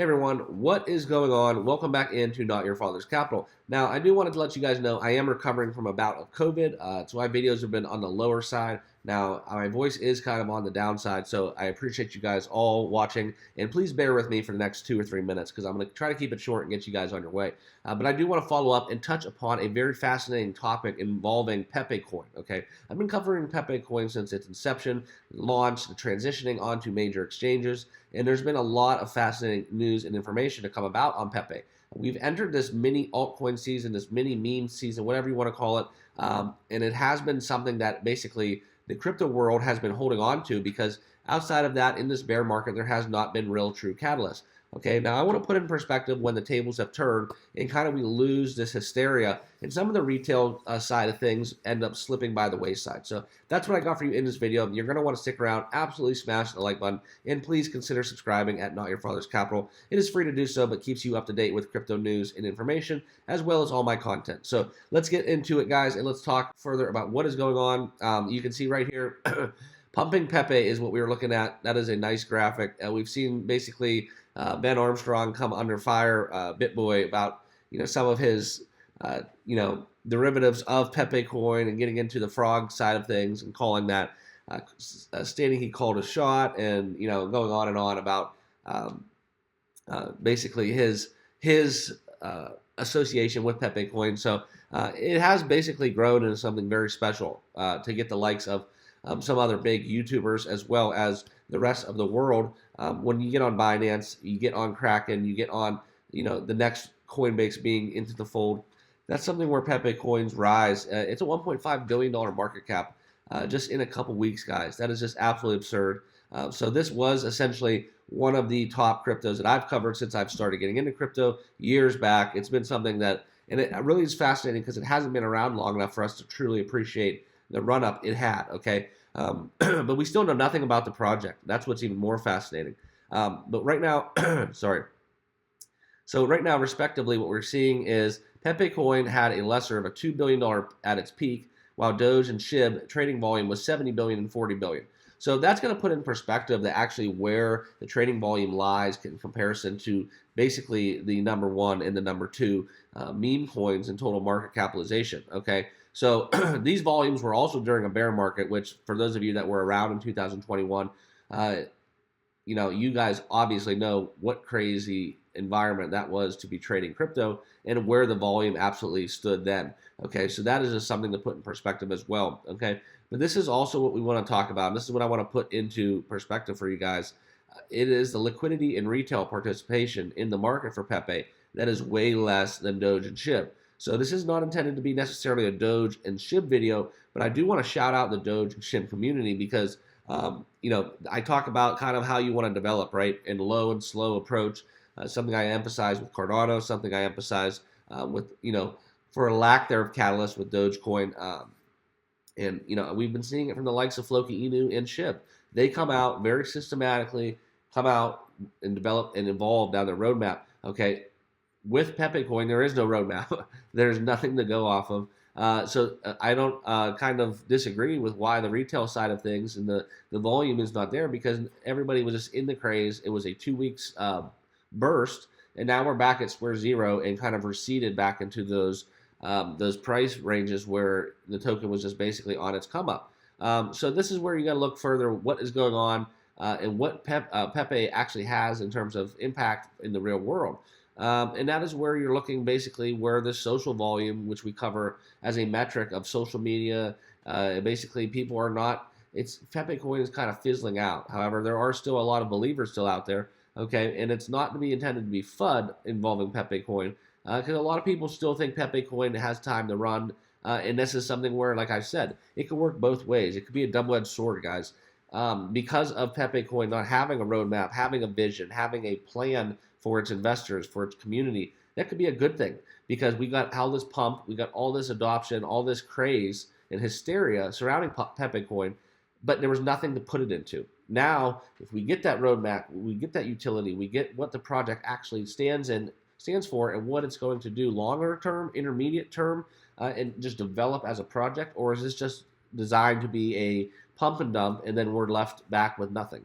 Hey everyone, what is going on? Welcome back into Not Your Father's Capital. Now, I do want to let you guys know I am recovering from a bout of COVID. That's why videos have been on the lower side. Now, my voice is kind of on the downside, so I appreciate you guys all watching. And please bear with me for the next 2 or 3 minutes because I'm going to try to keep it short and get you guys on your way. But I do want to follow up and touch upon a very fascinating topic involving Pepecoin. Okay, I've been covering Pepecoin since its inception, launch, the transitioning onto major exchanges. And there's been a lot of fascinating news and information to come about on Pepe. We've entered this mini altcoin season, this mini meme season, whatever you want to call it. And it has been something that basically the crypto world has been holding on to because outside of that, in this bear market, there has not been real true catalyst. Okay, now I want to put in perspective when the tables have turned and kind of we lose this hysteria and some of the retail side of things end up slipping by the wayside. So that's what I got for you in this video. You're going to want to stick around, absolutely smash the like button, and please consider subscribing at Not Your Father's Capital. It is free to do so, but keeps you up to date with crypto news and information, as well as all my content. So let's get into it, guys, and let's talk further about what is going on. You can see right here, pumping Pepe is what we were looking at. That is a nice graphic. We've seen basically Ben Armstrong come under fire, BitBoy, about some of his derivatives of Pepecoin and getting into the frog side of things and calling that, stating he called a shot and going on and on about basically his association with Pepecoin. So it has basically grown into something very special to get the likes of some other big YouTubers as well as the rest of the world. When you get on Binance, you get on Kraken, you get on the next Coinbase being into the fold. That's something where Pepe coins rise. It's a $1.5 billion market cap just in a couple weeks, guys. That is just absolutely absurd. So this was essentially one of the top cryptos that I've covered since I've started getting into crypto years back. It's been something that, and it really is fascinating because it hasn't been around long enough for us to truly appreciate the run-up it had, okay? But we still know nothing about the project. That's what's even more fascinating. But right now, sorry. So right now, respectively, what we're seeing is Pepecoin had a lesser of a $2 billion at its peak, while Doge and SHIB trading volume was $70 billion and $40 billion. So that's going to put in perspective that actually where the trading volume lies in comparison to basically the number one and the number two meme coins in total market capitalization. Okay, so these volumes were also during a bear market, which for those of you that were around in 2021, you guys obviously know what crazy environment that was to be trading crypto and where the volume absolutely stood then. Okay, so that is just something to put in perspective as well. Okay, but this is also what we want to talk about. And this is what I want to put into perspective for you guys. It is the liquidity and retail participation in the market for Pepe that is way less than Doge and SHIB. So this is not intended to be necessarily a Doge and SHIB video, but I do want to shout out the Doge and SHIB community because I talk about kind of how you want to develop, right, in low and slow approach. Something I emphasize with Cardano, something I emphasize with, for a lack there of catalyst with Dogecoin. And we've been seeing it from the likes of Floki Inu and SHIB. They come out very systematically, come out and develop and evolve down their roadmap. Okay, with Pepecoin, there is no roadmap. There's nothing to go off of. So I don't kind of disagree with why the retail side of things and the volume is not there because everybody was just in the craze. It was a 2 weeks burst, and now we're back at square zero and kind of receded back into those price ranges where the token was just basically on its come up. So this is where you got to look further what is going on and what Pepe actually has in terms of impact in the real world. And that is where you're looking basically where the social volume, which we cover as a metric of social media, basically people are not, Pepecoin is kind of fizzling out. However, there are still a lot of believers still out there, okay, and it's not to be intended to be FUD involving Pepecoin, because a lot of people still think Pepecoin has time to run, and this is something where, like I said, it could work both ways. It could be a double-edged sword, guys. Because of Pepecoin not having a roadmap, having a vision, having a plan for its investors, for its community, that could be a good thing because we got all this pump, we got all this adoption, all this craze and hysteria surrounding Pepecoin, but there was nothing to put it into. Now, if we get that roadmap, we get that utility, we get what the project actually stands for and what it's going to do longer term, intermediate term, and just develop as a project, or is this just designed to be a pump and dump and then we're left back with nothing?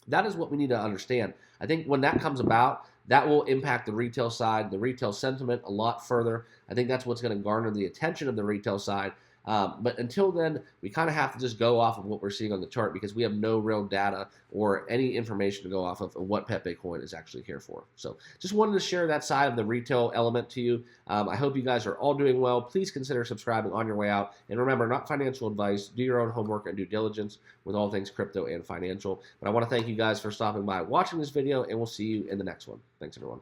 That is what we need to understand. I think when that comes about, that will impact the retail side, the retail sentiment a lot further. I think that's what's going to garner the attention of the retail side. But until then, we kind of have to just go off of what we're seeing on the chart because we have no real data or any information to go off of what Pepecoin is actually here for. So just wanted to share that side of the retail element to you. I hope you guys are all doing well. Please consider subscribing on your way out. And remember, not financial advice. Do your own homework and due diligence with all things crypto and financial. But I want to thank you guys for stopping by, watching this video, and we'll see you in the next one. Thanks, everyone.